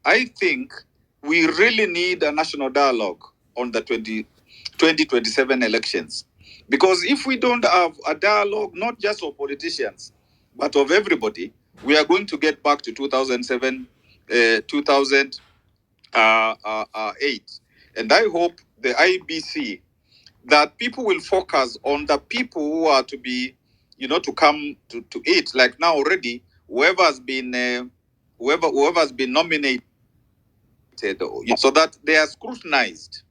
I think we really need a national dialogue on the 2027 elections. Because if we don't have a dialogue, not just of politicians, but of everybody, we are going to get back to 2007, 2008. And I hope the IEBC, that people will focus on the people who are to be, to come to it. Like now already, whoever has been nominated, so that they are scrutinized.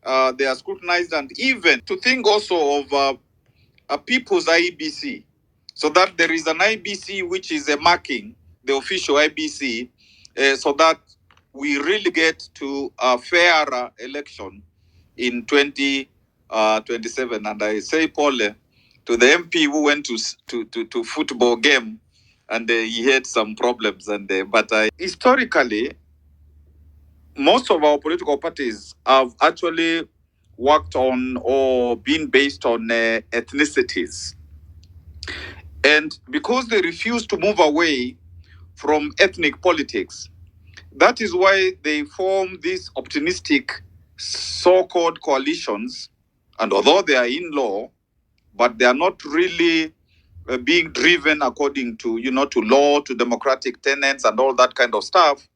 They are scrutinized, and even to think also of a people's IEBC, so that there is an IEBC which is marking the official IEBC, so that we really get to a fairer election in 2027. And I say, Paul, to the MP who went to football game, and he had some problems, and but historically, most of our political parties have actually worked on or been based on ethnicities. And because they refuse to move away from ethnic politics, that is why they form these optimistic so-called coalitions. And although they are in law, but they are not really being driven according to, to law, to democratic tenets and all that kind of stuff.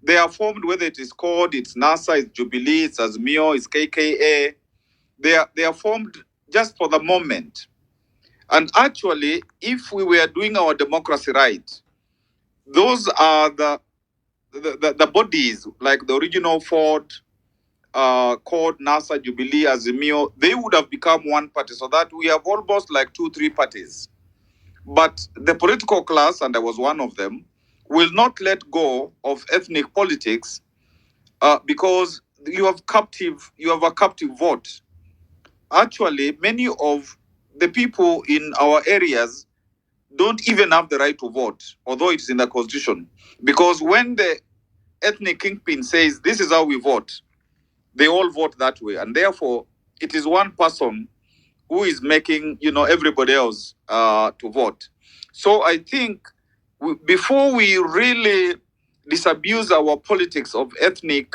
They are formed, whether it is called, it's NASA, it's Jubilee, it's Azmio, it's KKA. They are formed just for the moment. And actually, if we were doing our democracy right, those are the bodies, like the original Ford, called NASA, Jubilee, Azimio, they would have become one party, so that we have almost like 2-3 parties. But the political class, and I was one of them, will not let go of ethnic politics, because you have a captive vote. Actually, many of the people in our areas don't even have the right to vote, although it's in the constitution. Because when the ethnic kingpin says this is how we vote, they all vote that way. And therefore, it is one person who is making, everybody else to vote. So I think before we really disabuse our politics of ethnic,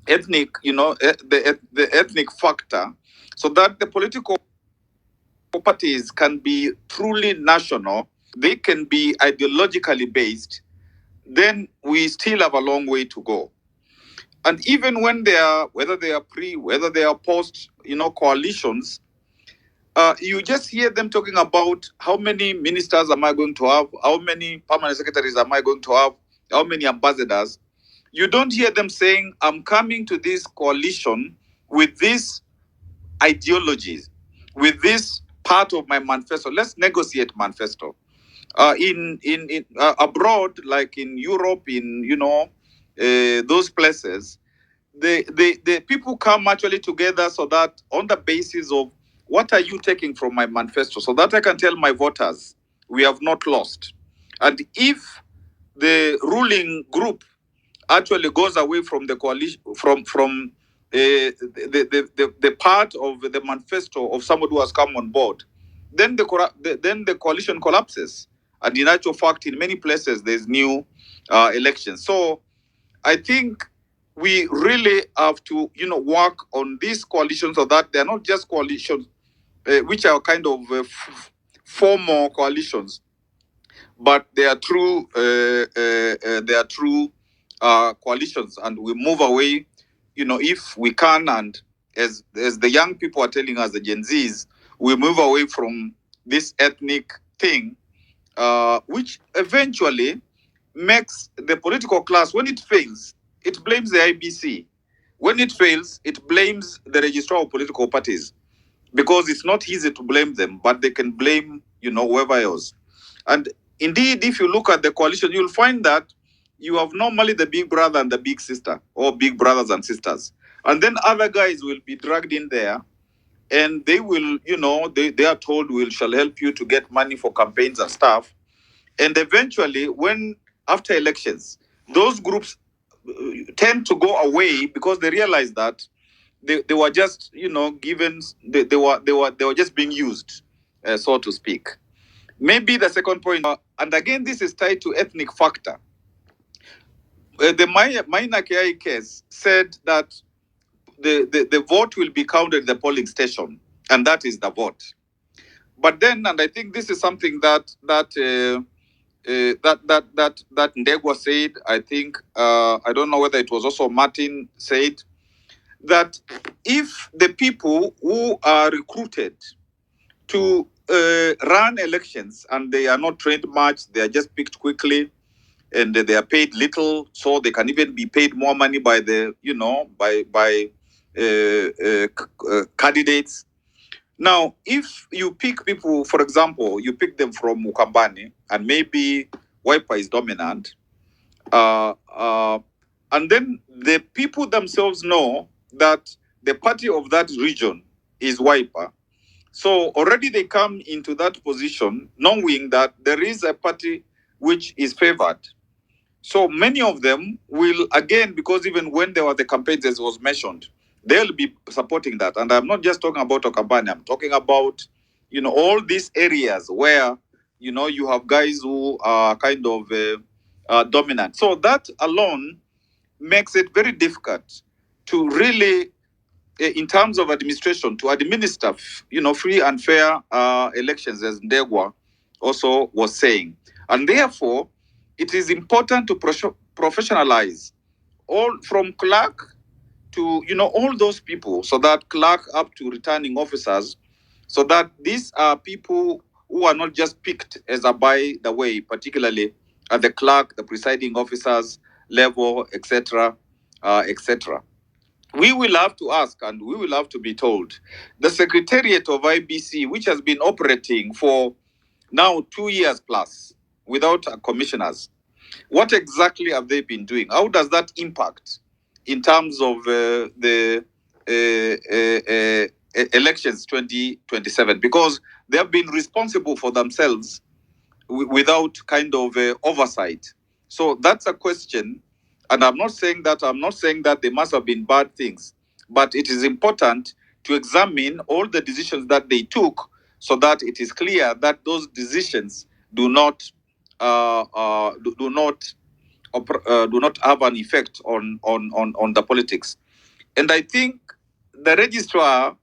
the ethnic factor, so that the political parties can be truly national, they can be ideologically based, then we still have a long way to go. And even when they are, whether they are pre, whether they are post, coalitions, you just hear them talking about how many ministers am I going to have, how many permanent secretaries am I going to have, how many ambassadors. You don't hear them saying, I'm coming to this coalition with this ideologies, with this part of my manifesto. Let's negotiate manifesto. In abroad, like in Europe, in those places, the people come actually together, so that on the basis of what are you taking from my manifesto, so that I can tell my voters we have not lost. And if the ruling group actually goes away from the coalition, from the part of the manifesto of somebody who has come on board, then the coalition collapses. And in actual fact, in many places, there's new elections. So I think we really have to, work on these coalitions, so that they're not just coalitions, which are kind of formal coalitions, but they are true. Coalitions, and we move away, if we can, and as the young people are telling us, the Gen Zs, we move away from this ethnic thing, which eventually makes the political class, when it fails, it blames the IBC. When it fails, it blames the registrar of political parties, because it's not easy to blame them, but they can blame, whoever else. And indeed, if you look at the coalition, you'll find that you have normally the big brother and the big sister, or big brothers and sisters. And then other guys will be dragged in there, and they will, they are told, we shall help you to get money for campaigns and stuff. And eventually, when after elections, those groups tend to go away, because they realize that they were just, given, they were just being used, so to speak. Maybe the second point, and again, this is tied to ethnic factor. the minor KI case said that the vote will be counted at the polling station, and that is the vote. But then, and I think this is something that Ndegwa said. I think I don't know whether it was also Martin said that if the people who are recruited to run elections and they are not trained much, they are just picked quickly, and they are paid little, so they can even be paid more money by the by candidates. Now, if you pick people, for example, you pick them from Mukambani, and maybe Wiper is dominant, and then the people themselves know that the party of that region is Wiper. So already they come into that position knowing that there is a party which is favored. So many of them will, again, because even when there were the campaigns, as was mentioned, they'll be supporting that. And I'm not just talking about Okambani, I'm talking about, all these areas where, you have guys who are kind of dominant. So that alone makes it very difficult to really, in terms of administration, to administer, free and fair elections, as Ndegwa also was saying. And therefore, it is important to professionalize all from clerk to, all those people, so that clerk up to returning officers, so that these are people who are not just picked as a by the way, particularly at the clerk, the presiding officers level, etc., etc. We will have to ask, and we will have to be told, the Secretariat of IBC, which has been operating for now 2 years plus without commissioners, what exactly have they been doing? How does that impact in terms of the elections 2027? Because they have been responsible for themselves without kind of oversight. So that's a question. And I'm not saying that they must have been bad things, but it is important to examine all the decisions that they took, so that it is clear that those decisions do not do not have an effect on the politics. And I think the registrar,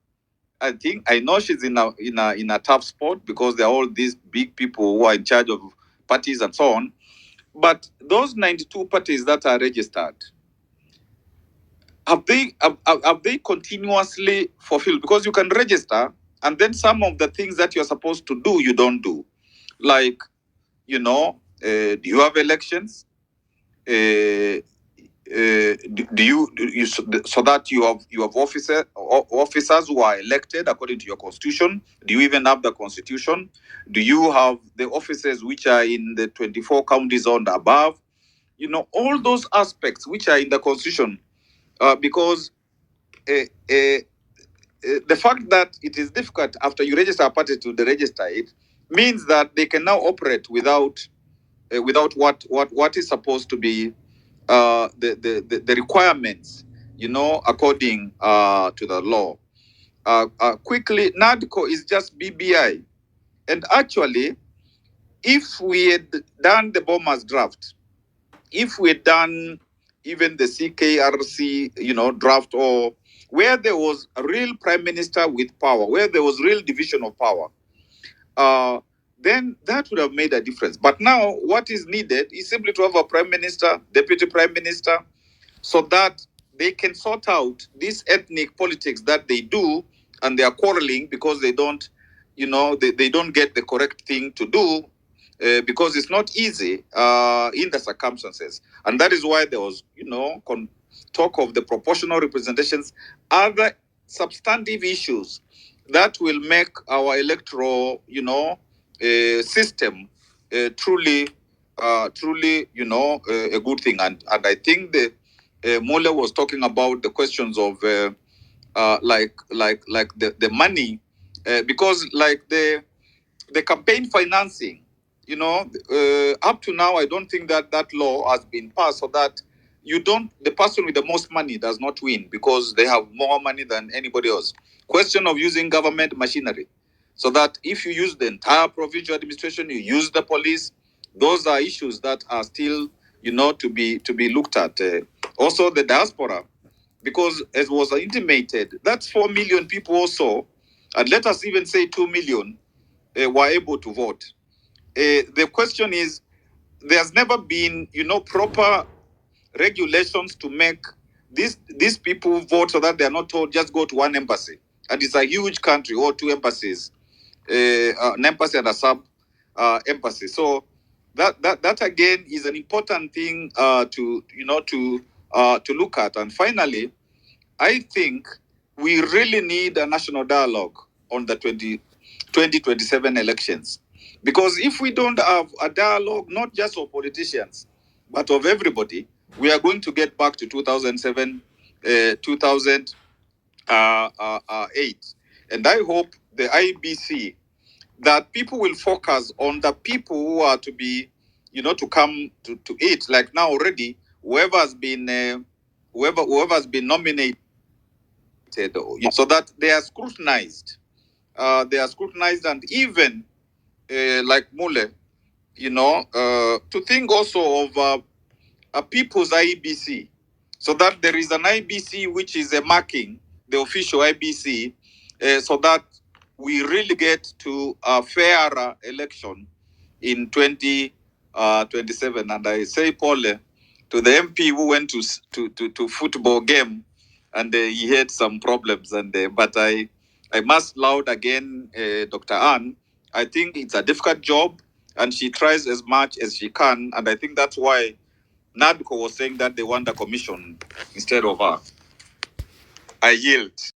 I know she's in a tough spot, because there are all these big people who are in charge of parties and so on. But those 92 parties that are registered, have they continuously fulfilled? Because you can register, and then some of the things that you're supposed to do, you don't do. Like, do you have elections? So that you have officers who are elected according to your constitution? Do you even have the constitution? Do you have the officers which are in the 24 counties and above? All those aspects which are in the constitution, because the fact that it is difficult after you register a party to register it means that they can now operate without what is supposed to be the requirements, according to the law. Quickly, NADCO is just BBI. And actually, if we had done the bombers draft, if we had done even the CKRC, draft, or where there was a real prime minister with power, where there was real division of power, then that would have made a difference. But now what is needed is simply to have a prime minister, deputy prime minister, so that they can sort out this ethnic politics that they do, and they are quarreling because they don't, they don't get the correct thing to do, because it's not easy in the circumstances. And that is why there was, talk of the proportional representations, other substantive issues that will make our electoral, system truly, a good thing. And I think the Mole was talking about the questions of like the money, because like the campaign financing, up to now, I don't think that law has been passed, so that the person with the most money does not win, because they have more money than anybody else. Question of using government machinery, so that if you use the entire provincial administration, you use the police, those are issues that are still, to be looked at. Also, the diaspora, because as was intimated, that's 4 million people also, and let us even say 2 million were able to vote. The question is, there's never been, proper regulations to make these people vote so that they are not told just go to one embassy. And it's a huge country, or two embassies, an embassy and a sub embassy. So that again is an important thing to look at. And finally, I think we really need a national dialogue on the 2027 elections. Because if we don't have a dialogue, not just of politicians, but of everybody, we are going to get back to 2007, 2008. And I hope the IEBC, that people will focus on the people who are to be, to come to it. Like now already, whoever has been nominated, so that they are scrutinized. And even like Mule, to think also of a people's IEBC, so that there is an IEBC which is marking the official IEBC, so that we really get to a fairer election in 2027. And I say, Paul, to the MP who went to football game, and he had some problems, but I must laud again Dr. Ann. I think it's a difficult job, and she tries as much as she can, and I think that's why NADCO was saying that they want a commission instead of her. I yield.